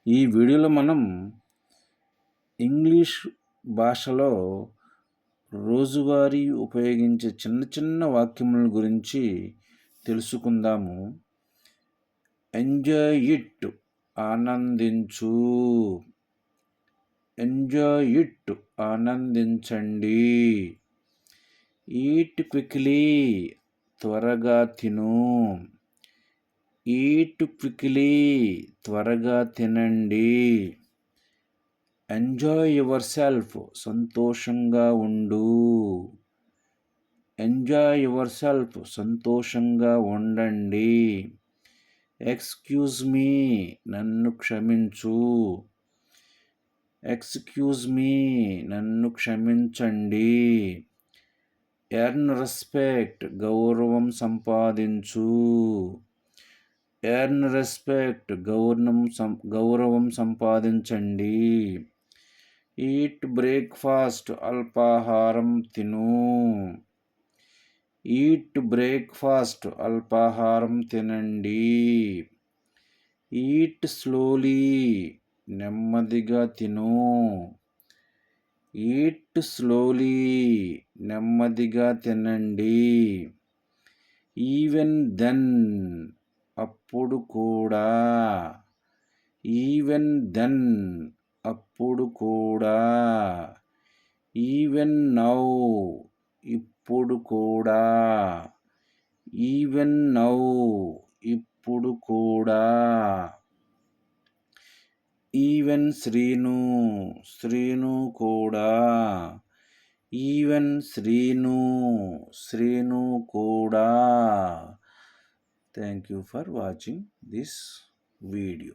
ఈ వీడియోలో మనం ఇంగ్లీష్ భాషలో రోజువారీ ఉపయోగించే చిన్న చిన్న వాక్యముల గురించి తెలుసుకుందాము. ఎంజాయ్ ఇట్, ఆనందించు. ఎంజాయ్ ఇట్, ఆనందించండి. ఈట్ క్విక్లీ, త్వరగా తిను. ఈట్ క్విక్లీ, త్వరగా తినండి. ఎంజాయ్ యువర్ సెల్ఫ్, సంతోషంగా ఉండు. ఎంజాయ్ యువర్ సెల్ఫ్, సంతోషంగా ఉండండి. ఎక్స్క్యూజ్ మీ, నన్ను క్షమించు. ఎక్స్క్యూజ్ మీ, నన్ను క్షమించండి. ఎర్న్ రెస్పెక్ట్, గౌరవం సంపాదించు. ఎర్న్ రెస్పెక్ట్, గౌరవం సంపాదించండి. ఈట్ బ్రేక్ఫాస్ట్, అల్పాహారం తిను. ఈట్ బ్రేక్ఫాస్ట్, అల్పాహారం తినండి. ఈట్ స్లోలీ, నెమ్మదిగా తిను. ఈట్ స్లోలీ, నెమ్మదిగా తినండి. ఈవెన్ దెన్, అప్పుడు కూడా. ఈవెన్ దెన్, అప్పుడు కూడా. ఈవెన్ నౌ, ఇప్పుడు కూడా. ఈవెన్ నౌ, ఇప్పుడు కూడా. ఈవెన్ శ్రీను, శ్రీను కూడా. ఈవెన్ శ్రీను, శ్రీను కూడా. Thank you for watching this video.